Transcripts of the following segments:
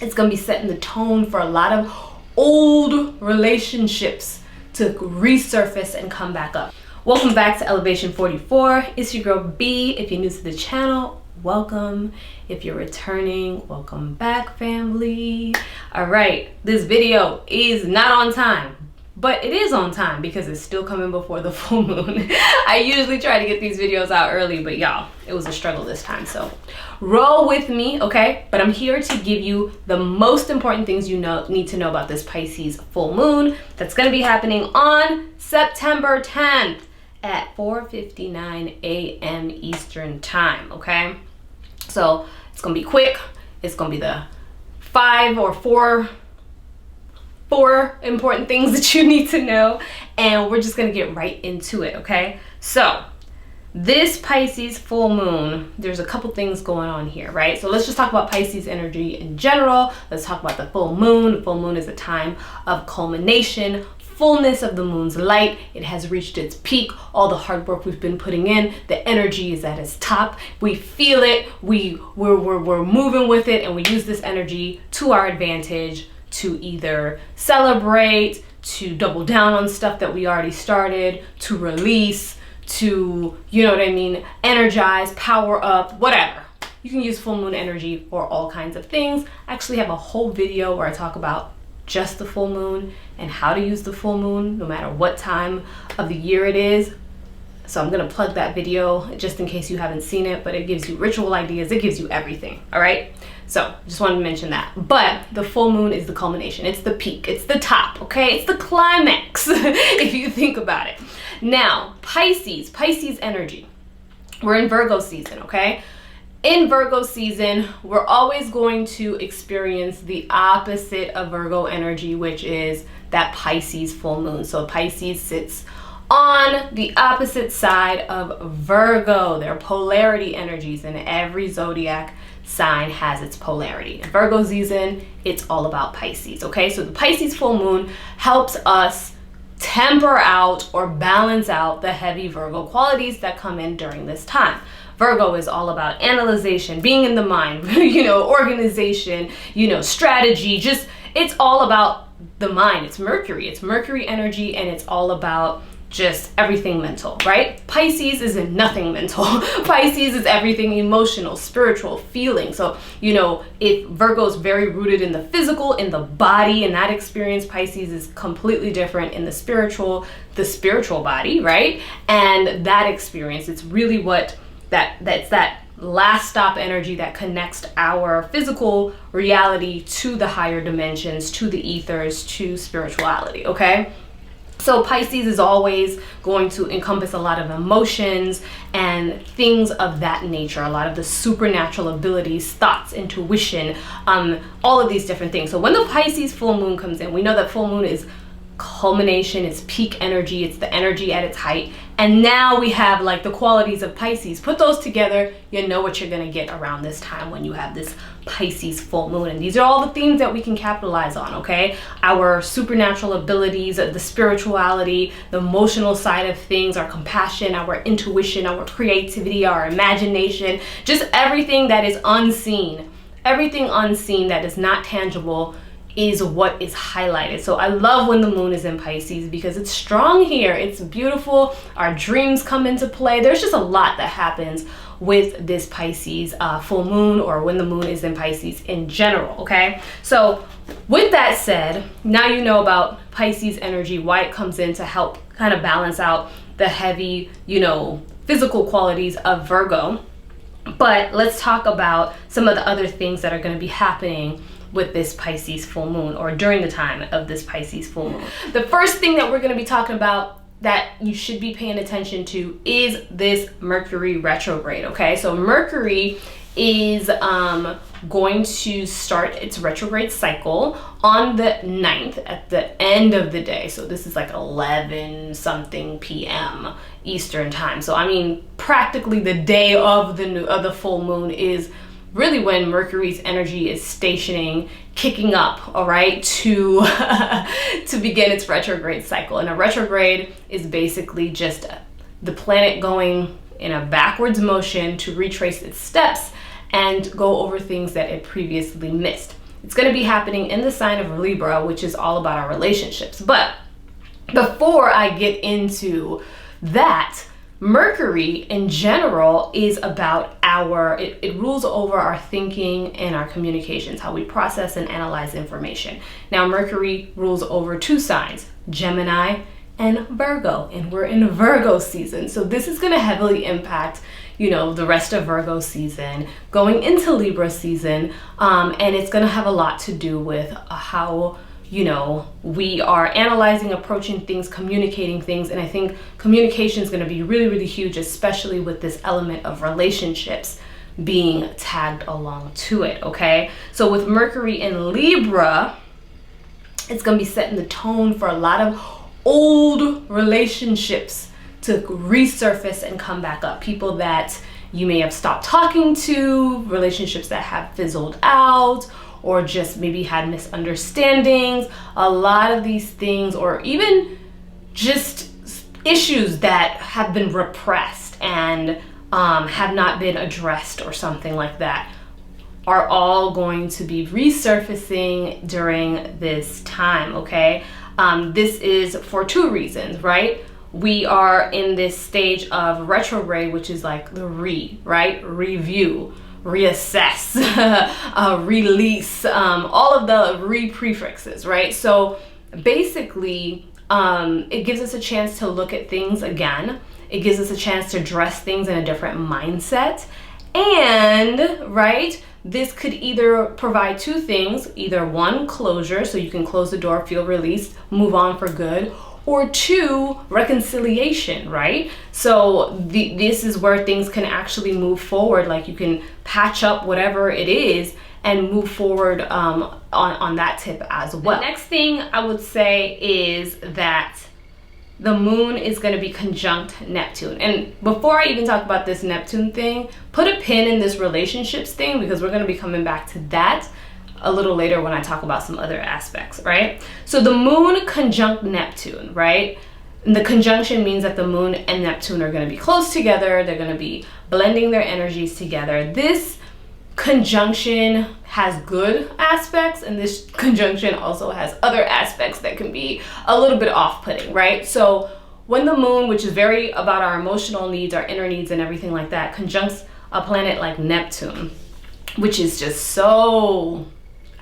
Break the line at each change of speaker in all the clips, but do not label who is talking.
It's going to be setting the tone for a lot of old relationships to resurface and come back up. Welcome back to Elevation 44. It's your girl B. If you're new to the channel, welcome. If you're returning, welcome back, family. All right, this video is not on time, but it is on time because it's still coming before the full moon. I usually try to get these videos out early, but y'all, it was a struggle this time. So roll with me, okay? But I'm here to give you the most important things you need to know about this Pisces full moon that's going to be happening on September 10th at 4:59 a.m. Eastern time, okay? So it's going to be quick. It's going to be the four important things that you need to know, and we're just gonna get right into it, okay? So this Pisces full moon, there's a couple things going on here, right? So let's just talk about Pisces energy in general. Let's talk about the full moon. The full moon is a time of culmination, fullness of the moon's light. It has reached its peak. All the hard work we've been putting in, the energy is at its top. We feel it, we're moving with it, and we use this energy to our advantage to either celebrate, to double down on stuff that we already started, to release, to, you know what I mean, energize, power up, whatever. You can use full moon energy for all kinds of things. I actually have a whole video where I talk about just the full moon and how to use the full moon no matter what time of the year it is. So I'm gonna plug that video just in case you haven't seen it, but it gives you ritual ideas, it gives you everything, all right? So just wanted to mention that. But the full moon is the culmination, it's the peak, it's the top, okay? It's the climax, if you think about it. Now, Pisces energy. We're in Virgo season, okay? In Virgo season, we're always going to experience the opposite of Virgo energy, which is that Pisces full moon. So Pisces sits on the opposite side of Virgo. They're polarity energies, and every zodiac sign has its polarity. In Virgo season, it's all about Pisces, okay? So the Pisces full moon helps us temper out or balance out the heavy Virgo qualities that come in during this time. Virgo is all about analyzation, being in the mind, you know, organization, you know, strategy, just, it's all about the mind. It's Mercury energy, and it's all about just everything mental, right? Pisces is nothing mental. Pisces is everything emotional, spiritual, feeling. So, you know, if Virgo is very rooted in the physical, in the body, and that experience, Pisces is completely different in the spiritual body, right? And that experience, it's really what that's that last stop energy that connects our physical reality to the higher dimensions, to the ethers, to spirituality, okay? So Pisces is always going to encompass a lot of emotions and things of that nature, a lot of the supernatural abilities, thoughts, intuition, all of these different things. So when the Pisces full moon comes in, we know that full moon is culmination, it's peak energy, it's the energy at its height. And now we have like the qualities of Pisces. Put those together, you know what you're gonna get around this time when you have this Pisces full moon. And these are all the themes that we can capitalize on, okay? Our supernatural abilities, the spirituality, the emotional side of things, our compassion, our intuition, our creativity, our imagination, just everything that is unseen. Everything unseen that is not tangible is what is highlighted. So I love when the moon is in Pisces because it's strong here. It's beautiful. Our dreams come into play. There's just a lot that happens with this Pisces full moon, or when the moon is in Pisces in general, okay? So with that said, now you know about Pisces energy, why it comes in to help kind of balance out the heavy, you know, physical qualities of Virgo. But let's talk about some of the other things that are going to be happening with this Pisces full moon, or during the time of this Pisces full moon. The first thing that we're going to be talking about that you should be paying attention to is this Mercury retrograde, okay? So Mercury is going to start its retrograde cycle on the 9th at the end of the day. So this is like 11 something p.m. Eastern time. So I mean, practically the day of the full moon is really when Mercury's energy is stationing, kicking up, all right, to begin its retrograde cycle. And a retrograde is basically just the planet going in a backwards motion to retrace its steps and go over things that it previously missed. It's going to be happening in the sign of Libra, which is all about our relationships. But before I get into that, Mercury in general is about it rules over our thinking and our communications, how we process and analyze information. Now, Mercury rules over two signs, Gemini and Virgo, and we're in Virgo season. So this is going to heavily impact, you know, the rest of Virgo season, going into Libra season, and it's going to have a lot to do with how, you know, we are analyzing, approaching things, communicating things. And I think communication is going to be really, really huge, especially with this element of relationships being tagged along to it, okay? So with Mercury in Libra, it's going to be setting the tone for a lot of old relationships to resurface and come back up. People that you may have stopped talking to, relationships that have fizzled out, or just maybe had misunderstandings. A lot of these things, or even just issues that have been repressed and have not been addressed or something like that, are all going to be resurfacing during this time, okay? This is for two reasons, right? We are in this stage of retrograde, which is like the review, reassess, release, all of the prefixes, right? So basically, it gives us a chance to look at things again. It gives us a chance to address things in a different mindset. And, right, this could either provide two things, either one, closure, so you can close the door, feel released, move on for good, or two, reconciliation, right? So this is where things can actually move forward, like you can patch up whatever it is and move forward on that tip as well. The next thing I would say is that the moon is going to be conjunct Neptune. And before I even talk about this Neptune thing, put a pin in this relationships thing, because we're going to be coming back to that a little later when I talk about some other aspects, right? So the moon conjunct Neptune, right? And the conjunction means that the moon and Neptune are going to be close together. They're going to be blending their energies together. This conjunction has good aspects, and this conjunction also has other aspects that can be a little bit off-putting, right? So when the moon, which is very about our emotional needs, our inner needs and everything like that, conjuncts a planet like Neptune, which is just so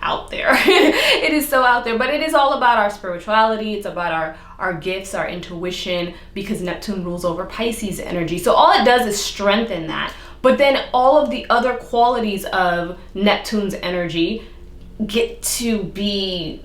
out there. It is so out there, but it is all about our spirituality. It's about our gifts, our intuition, because Neptune rules over Pisces energy. So all it does is strengthen that. But then all of the other qualities of Neptune's energy get to be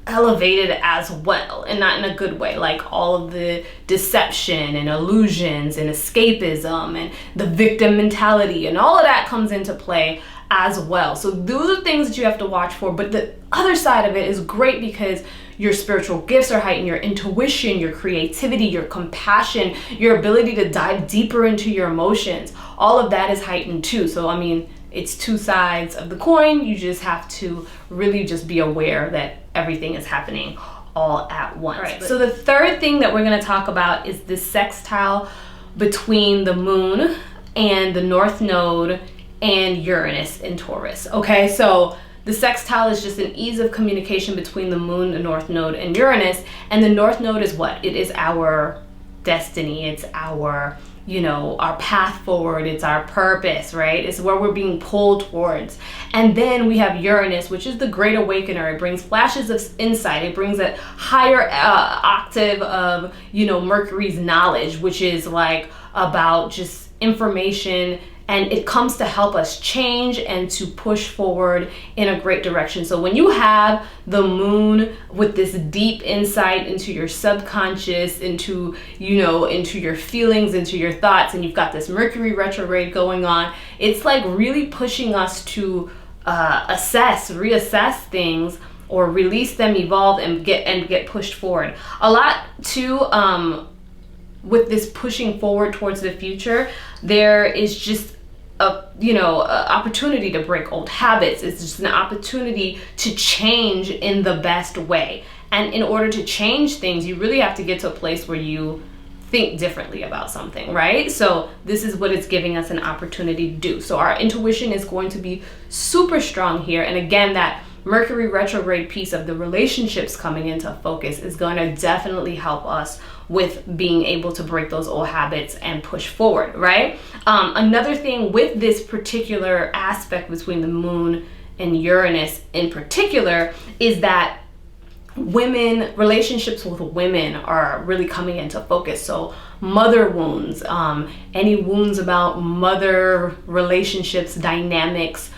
elevated as well, and not in a good way, like all of the deception and illusions and escapism and the victim mentality and all of that comes into play as well. So those are things that you have to watch for. But the other side of it is great, because your spiritual gifts are heightened, your intuition, your creativity, your compassion, your ability to dive deeper into your emotions, all of that is heightened too. So I mean, it's two sides of the coin. You just have to really just be aware that everything is happening all at once. All right, so the third thing that we're going to talk about is this sextile between the moon and the North Node and Uranus in Taurus. Okay, so the sextile is just an ease of communication between the moon, the North Node, and Uranus. And the North Node is what? It is our destiny. It's our, you know, our path forward. It's our purpose, right? It's where we're being pulled towards. And then we have Uranus, which is the great awakener. It brings flashes of insight. It brings that higher octave of, you know, Mercury's knowledge, which is like about just information, and it comes to help us change and to push forward in a great direction. So when you have the moon with this deep insight into your subconscious, into, you know, into your feelings, into your thoughts, and you've got this Mercury retrograde going on, it's like really pushing us to reassess things, or release them, evolve, and get pushed forward. A lot too, with this pushing forward towards the future, there is just a opportunity to break old habits. It's just an opportunity to change in the best way. And in order to change things, you really have to get to a place where you think differently about something, right? So this is what it's giving us an opportunity to do. So our intuition is going to be super strong here. And again, that Mercury retrograde piece of the relationships coming into focus is going to definitely help us with being able to break those old habits and push forward, right? Another thing with this particular aspect between the moon and Uranus in particular is that relationships with women are really coming into focus. So mother wounds, any wounds about mother relationships, dynamics,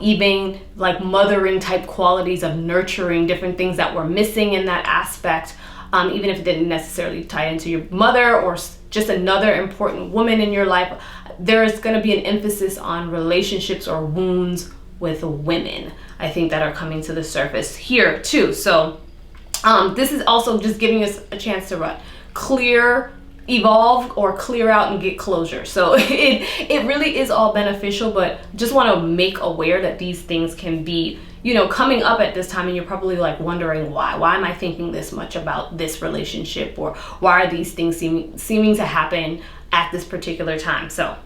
even like mothering type qualities of nurturing, different things that were missing in that aspect, even if it didn't necessarily tie into your mother or just another important woman in your life. There's going to be an emphasis on relationships or wounds with women, I think, that are coming to the surface here too. So this is also just giving us a chance to evolve or clear out and get closure. So it really is all beneficial, but just want to make aware that these things can be, you know, coming up at this time, and you're probably like wondering why am I thinking this much about this relationship, or why are these things seeming to happen at this particular time. So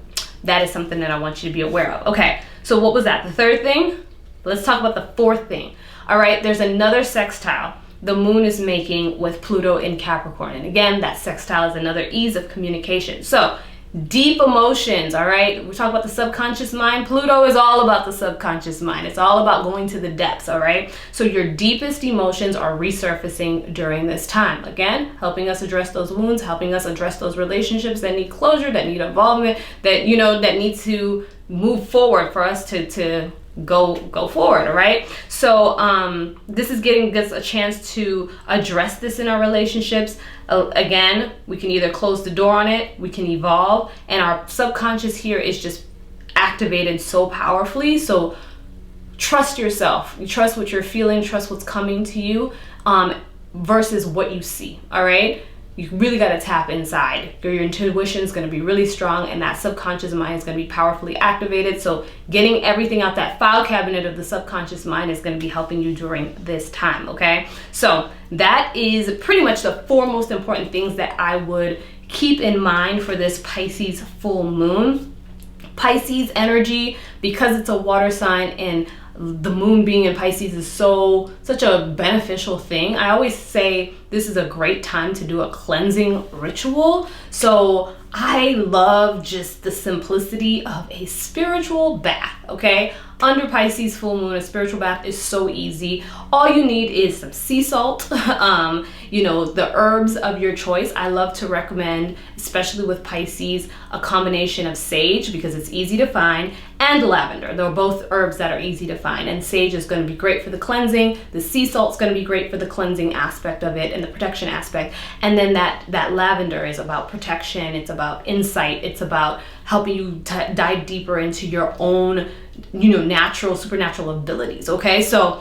that is something that I want you to be aware of. Okay, so what was that? The third thing? Let's talk about the fourth thing. All right, there's another sextile the moon is making with Pluto in Capricorn. And again, that sextile is another ease of communication. So deep emotions, all right? We talk about the subconscious mind. Pluto is all about the subconscious mind. It's all about going to the depths, all right? So your deepest emotions are resurfacing during this time. Again, helping us address those wounds, helping us address those relationships that need closure, that need involvement, that, you know, that need to move forward for us to go forward. All right, so this is getting us a chance to address this in our relationships. Again, we can either close the door on it, we can evolve, and our subconscious here is just activated so powerfully. So trust yourself, you trust what you're feeling, trust what's coming to you, versus what you see. All right, you really got to tap inside. Your intuition is going to be really strong, and that subconscious mind is going to be powerfully activated. So getting everything out that file cabinet of the subconscious mind is going to be helping you during this time, okay? So that is pretty much the four most important things that I would keep in mind for this Pisces full moon. Pisces energy, because it's a water sign and the moon being in Pisces is such a beneficial thing. I always say this is a great time to do a cleansing ritual. So I love just the simplicity of a spiritual bath, okay? Under Pisces full moon, a spiritual bath is so easy. All you need is some sea salt, you know, the herbs of your choice. I love to recommend, especially with Pisces, a combination of sage, because it's easy to find, and lavender. They're both herbs that are easy to find, and sage is going to be great for the cleansing. The sea salt is going to be great for the cleansing aspect of it and the protection aspect. And then that lavender is about protection. It's about insight. It's about helping you dive deeper into your own, you know, supernatural abilities. Okay, so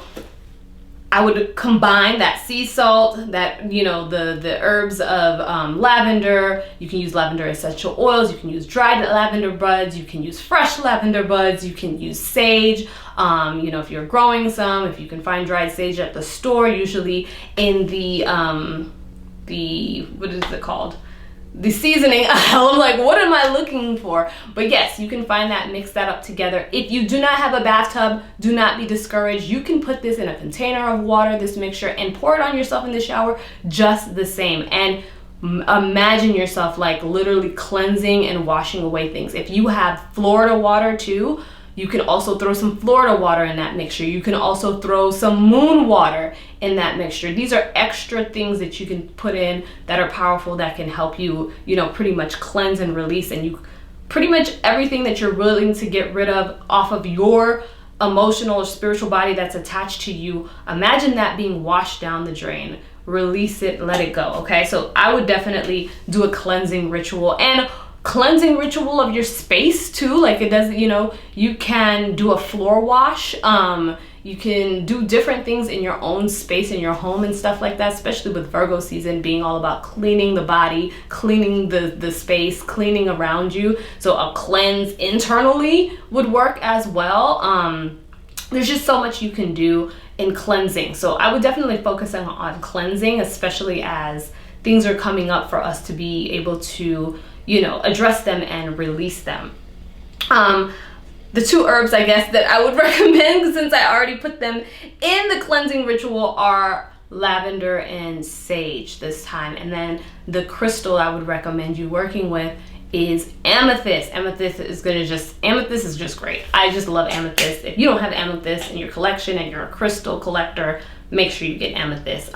I would combine that sea salt, that, you know, the herbs of lavender. You can use lavender essential oils. You can use dried lavender buds. You can use fresh lavender buds. You can use sage. You know, if you're growing some, if you can find dried sage at the store, usually in the what is it called? The seasoning aisle. I'm like, what am I looking for? But yes, you can find that, mix that up together. If you do not have a bathtub, do not be discouraged. You can put this in a container of water, this mixture, and pour it on yourself in the shower just the same. And imagine yourself like literally cleansing and washing away things. If you have Florida water too, you can also throw some Florida water in that mixture. You can also throw some moon water in that mixture. These are extra things that you can put in that are powerful, that can help you, you know, pretty much cleanse and release. And you pretty much everything that you're willing to get rid of off of your emotional or spiritual body that's attached to you, imagine that being washed down the drain. Release it, let it go, okay? So I would definitely do a cleansing ritual, and cleansing ritual of your space too. Like, it doesn't, you know, you can do a floor wash. You can do different things in your own space, in your home and stuff like that, especially with Virgo season being all about cleaning the body, cleaning the space, cleaning around you. So a cleanse internally would work as well. There's just so much you can do in cleansing. So I would definitely focus on cleansing, especially as things are coming up for us to be able to, you know, address them and release them. the 2 herbs, I guess, that I would recommend, since I already put them in the cleansing ritual, are lavender and sage this time. And then the crystal I would recommend you working with is amethyst. Amethyst is just great. I just love amethyst. If you don't have amethyst in your collection and you're a crystal collector, make sure you get amethyst,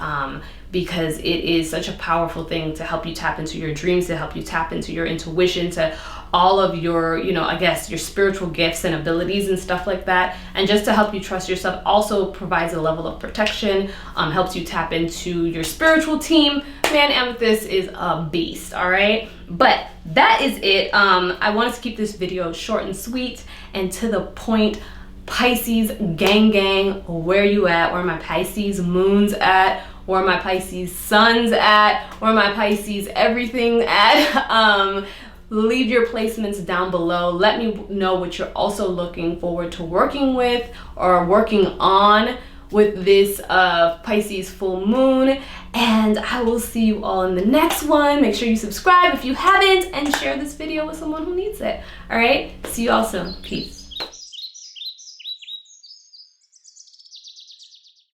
because it is such a powerful thing to help you tap into your dreams, to help you tap into your intuition, to all of your, I guess, your spiritual gifts and abilities and stuff like that. And just to help you trust yourself, also provides a level of protection, helps you tap into your spiritual team. Man, amethyst is a beast, all right? But that is it. I wanted to keep this video short and sweet and to the point. Pisces gang, where you at? Where my Pisces moons at? Where my Pisces suns at? Where my Pisces everything at? Leave your placements down below. Let me know what you're also looking forward to working with or working on with this Pisces full moon. And I will see you all in the next one. Make sure you subscribe if you haven't, and share this video with someone who needs it. All right, see you all soon. Peace.